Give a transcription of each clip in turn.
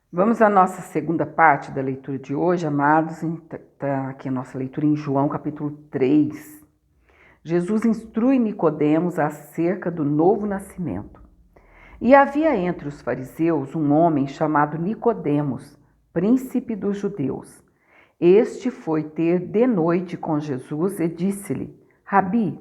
Vamos à nossa segunda parte da leitura de hoje, amados. Está aqui a nossa leitura em João, capítulo 3. Jesus instrui Nicodemos acerca do novo nascimento. E havia entre os fariseus um homem chamado Nicodemos, príncipe dos judeus. Este foi ter de noite com Jesus e disse-lhe: Rabi,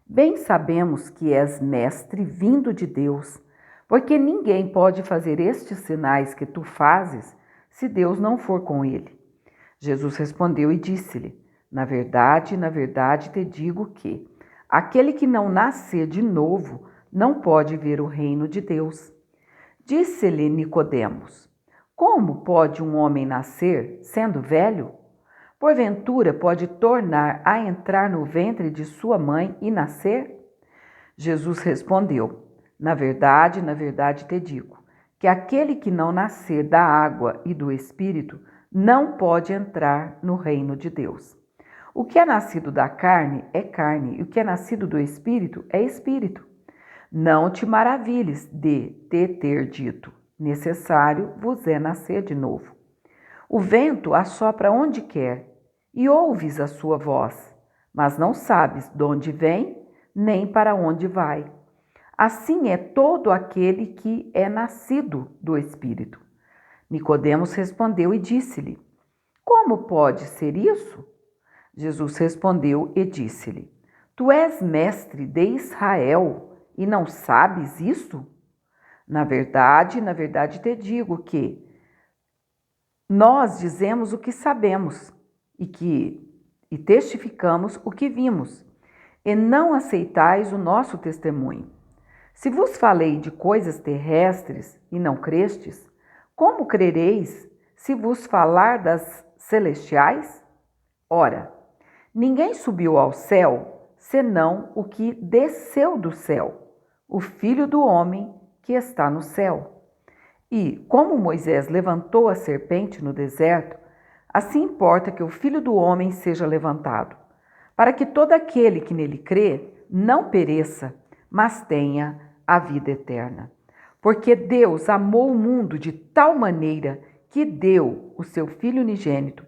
bem sabemos que és mestre vindo de Deus, porque ninguém pode fazer estes sinais que tu fazes se Deus não for com ele. Jesus respondeu e disse-lhe: na verdade te digo que aquele que não nascer de novo não pode ver o reino de Deus. Disse-lhe Nicodemos: como pode um homem nascer sendo velho? Porventura pode tornar a entrar no ventre de sua mãe e nascer? Jesus respondeu: na verdade te digo, que aquele que não nascer da água e do Espírito não pode entrar no reino de Deus. O que é nascido da carne, e o que é nascido do Espírito é espírito. Não te maravilhes de te ter dito: necessário vos é nascer de novo. O vento assopra onde quer, e ouves a sua voz, mas não sabes de onde vem, nem para onde vai. Assim é todo aquele que é nascido do Espírito. Nicodemos respondeu e disse-lhe: como pode ser isso? Jesus respondeu e disse-lhe: tu és mestre de Israel e não sabes isso? Na verdade te digo que nós dizemos o que sabemos e testificamos o que vimos, e não aceitais o nosso testemunho. Se vos falei de coisas terrestres e não crestes, como crereis se vos falar das celestiais? Ora, ninguém subiu ao céu, senão o que desceu do céu, o Filho do homem que está no céu. E, como Moisés levantou a serpente no deserto, assim importa que o Filho do homem seja levantado, para que todo aquele que nele crê não pereça, mas tenha a vida eterna. Porque Deus amou o mundo de tal maneira que deu o seu Filho unigênito,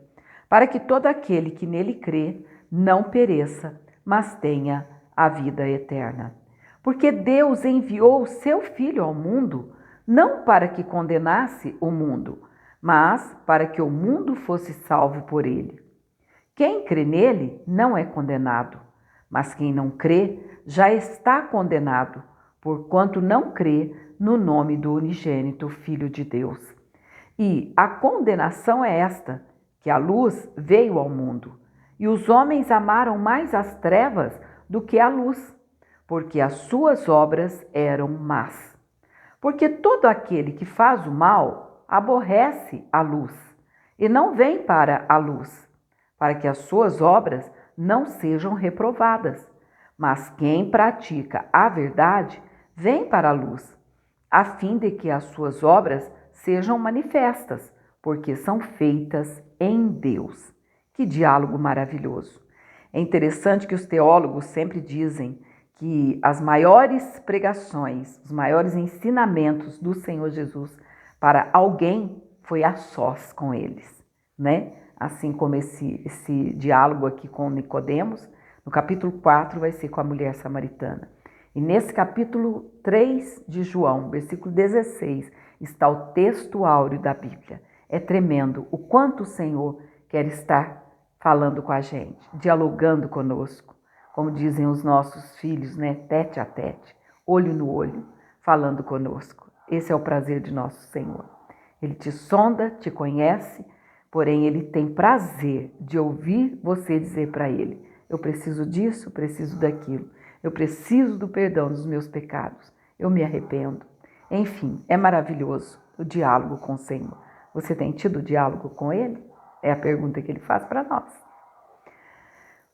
para que todo aquele que nele crê não pereça, mas tenha a vida eterna. Porque Deus enviou o seu Filho ao mundo, não para que condenasse o mundo, mas para que o mundo fosse salvo por ele. Quem crê nele não é condenado, mas quem não crê já está condenado, porquanto não crê no nome do unigênito Filho de Deus. E a condenação é esta, que a luz veio ao mundo, e os homens amaram mais as trevas do que a luz, porque as suas obras eram más. Porque todo aquele que faz o mal aborrece a luz, e não vem para a luz, para que as suas obras não sejam reprovadas. Mas quem pratica a verdade vem para a luz, a fim de que as suas obras sejam manifestas, porque são feitas em Deus. Que diálogo maravilhoso! É interessante que os teólogos sempre dizem que as maiores pregações, os maiores ensinamentos do Senhor Jesus para alguém foi a sós com eles, né? Assim como esse diálogo aqui com Nicodemos, no capítulo 4 vai ser com a mulher samaritana. E nesse capítulo 3 de João, versículo 16, está o texto áureo da Bíblia. É tremendo o quanto o Senhor quer estar falando com a gente, dialogando conosco, como dizem os nossos filhos, né? Tete a tete, olho no olho, falando conosco. Esse é o prazer de nosso Senhor. Ele te sonda, te conhece, porém ele tem prazer de ouvir você dizer para ele: eu preciso disso, preciso daquilo, eu preciso do perdão dos meus pecados, eu me arrependo. Enfim, é maravilhoso o diálogo com o Senhor. Você tem tido diálogo com ele? É a pergunta que ele faz para nós.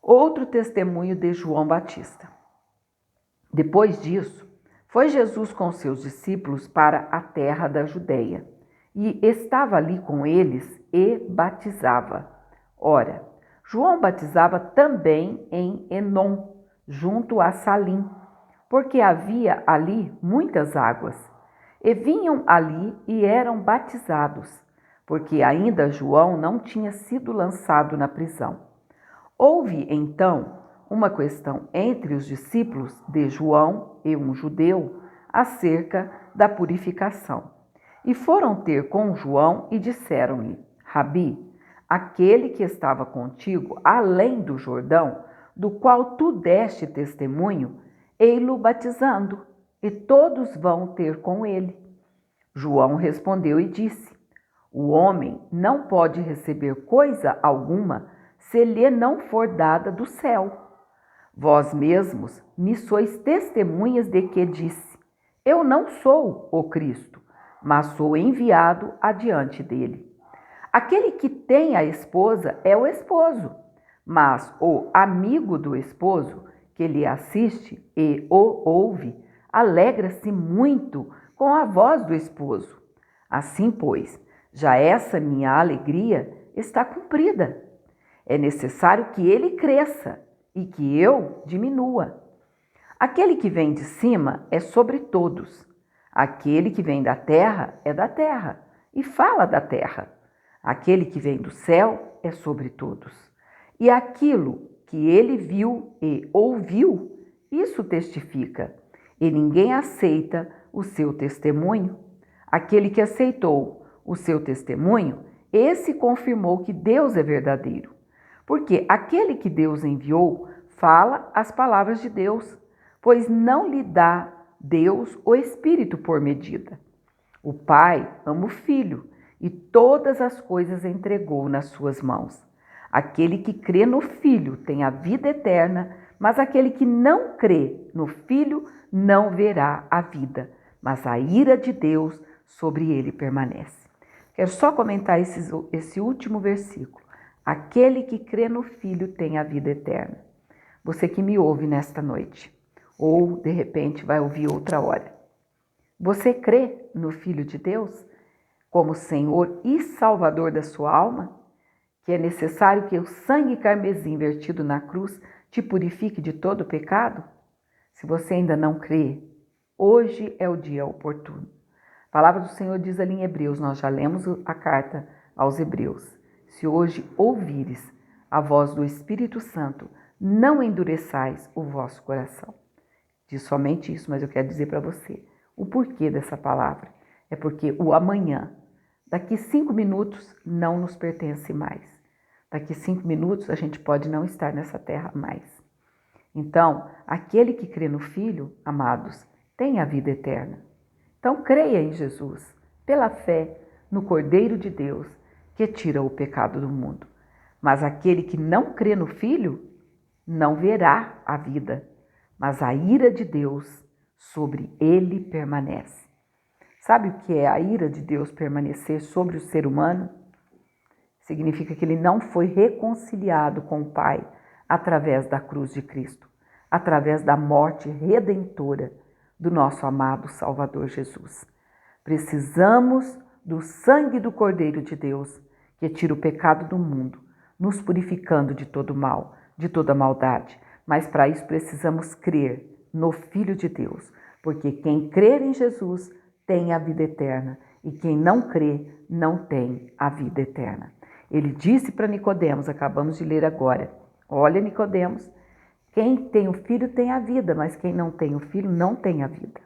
Outro testemunho de João Batista. Depois disso, foi Jesus com seus discípulos para a terra da Judeia, e estava ali com eles e batizava. Ora, João batizava também em Enom, junto a Salim, porque havia ali muitas águas. e vinham ali e eram batizados, porque ainda João não tinha sido lançado na prisão. Houve, então, uma questão entre os discípulos de João e um judeu acerca da purificação. E foram ter com João e disseram-lhe: Rabi, aquele que estava contigo além do Jordão, do qual tu deste testemunho, ei-lo batizando, e todos vão ter com ele. João respondeu e disse: O homem não pode receber coisa alguma se lhe não for dada do céu. Vós mesmos me sois testemunhas de que disse: Eu não sou o Cristo, mas sou enviado adiante dele. Aquele que tem a esposa é o esposo, mas o amigo do esposo, que lhe assiste e o ouve, alegra-se muito com a voz do esposo. Assim, pois, já essa minha alegria está cumprida. É necessário que ele cresça e que eu diminua. Aquele que vem de cima é sobre todos. Aquele que vem da terra é da terra e fala da terra. Aquele que vem do céu é sobre todos. E aquilo que ele viu e ouviu, isso testifica. E ninguém aceita o seu testemunho. Aquele que aceitou o seu testemunho, esse confirmou que Deus é verdadeiro. Porque aquele que Deus enviou fala as palavras de Deus, pois não lhe dá Deus o Espírito por medida. O Pai ama o Filho e todas as coisas entregou nas suas mãos. Aquele que crê no Filho tem a vida eterna, mas aquele que não crê no Filho não verá a vida, mas a ira de Deus sobre ele permanece. Quero só comentar esse último versículo. Aquele que crê no Filho tem a vida eterna. Você que me ouve nesta noite, ou de repente vai ouvir outra hora. Você crê no Filho de Deus como Senhor e Salvador da sua alma? Que é necessário que o sangue carmesim vertido na cruz te purifique de todo pecado? Se você ainda não crê, hoje é o dia oportuno. A palavra do Senhor diz ali em Hebreus, nós já lemos a carta aos Hebreus. Se hoje ouvires a voz do Espírito Santo, não endureçais o vosso coração. Diz somente isso, mas eu quero dizer para você o porquê dessa palavra. É porque o amanhã, daqui 5 minutos, não nos pertence mais. Daqui 5 minutos a gente pode não estar nessa terra mais. Então, aquele que crê no Filho, amados, tem a vida eterna. Então, creia em Jesus, pela fé no Cordeiro de Deus, que tira o pecado do mundo. Mas aquele que não crê no Filho, não verá a vida, mas a ira de Deus sobre ele permanece. Sabe o que é a ira de Deus permanecer sobre o ser humano? Significa que ele não foi reconciliado com o Pai através da cruz de Cristo, através da morte redentora do nosso amado Salvador Jesus. Precisamos do sangue do Cordeiro de Deus, que tira o pecado do mundo, nos purificando de todo mal, de toda maldade. Mas para isso precisamos crer no Filho de Deus, porque quem crer em Jesus tem a vida eterna e quem não crê não tem a vida eterna. Ele disse para Nicodemos, acabamos de ler agora, olha Nicodemos, quem tem o Filho tem a vida, mas quem não tem o Filho não tem a vida.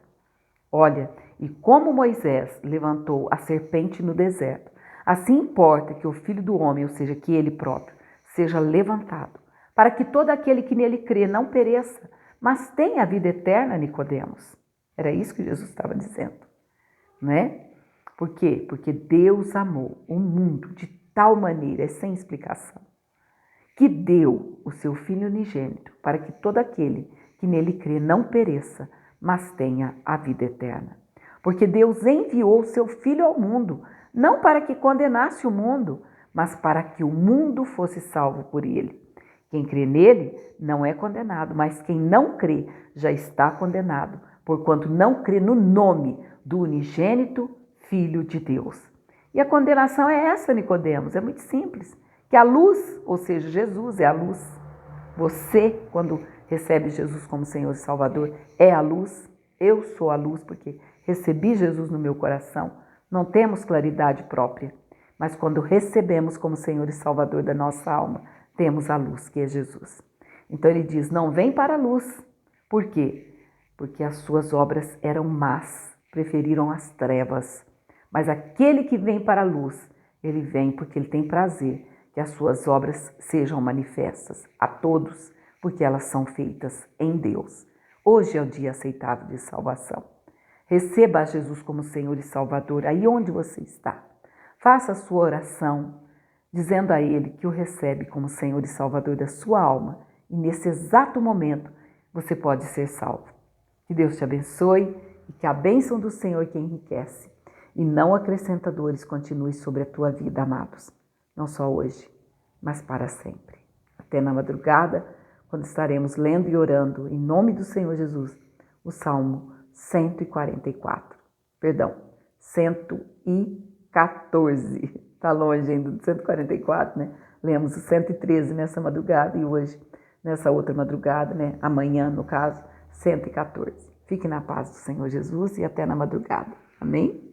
Olha, e como Moisés levantou a serpente no deserto, assim importa que o Filho do Homem, ou seja, que ele próprio, seja levantado, para que todo aquele que nele crê não pereça, mas tenha a vida eterna, Nicodemos. Era isso que Jesus estava dizendo, não é? Por quê? Porque Deus amou o mundo de tal maneira, é sem explicação, que deu o seu Filho unigênito para que todo aquele que nele crê não pereça, mas tenha a vida eterna. Porque Deus enviou o seu Filho ao mundo, não para que condenasse o mundo, mas para que o mundo fosse salvo por ele. Quem crê nele não é condenado, mas quem não crê já está condenado, porquanto não crê no nome do unigênito Filho de Deus. E a condenação é essa, Nicodemos, é muito simples. Que a luz, ou seja, Jesus é a luz. Você, quando recebe Jesus como Senhor e Salvador, é a luz. Eu sou a luz porque recebi Jesus no meu coração, não temos claridade própria, mas quando recebemos como Senhor e Salvador da nossa alma, temos a luz que é Jesus. Então ele diz, não vem para a luz. Por quê? Porque as suas obras eram más, preferiram as trevas. Mas aquele que vem para a luz, ele vem porque ele tem prazer que as suas obras sejam manifestas a todos, porque elas são feitas em Deus. Hoje é o dia aceitável de salvação. Receba a Jesus como Senhor e Salvador aí onde você está. Faça a sua oração, dizendo a Ele que o recebe como Senhor e Salvador da sua alma. E nesse exato momento, você pode ser salvo. Que Deus te abençoe e que a bênção do Senhor que enriquece e não acrescenta dores continue sobre a tua vida, amados. Não só hoje, mas para sempre. Até na madrugada, quando estaremos lendo e orando em nome do Senhor Jesus, o Salmo 144. Perdão, 114. Está longe ainda do 144, né? Lemos o 113 nessa madrugada e hoje, nessa outra madrugada, né? Amanhã, no caso, 114. Fique na paz do Senhor Jesus e até na madrugada. Amém?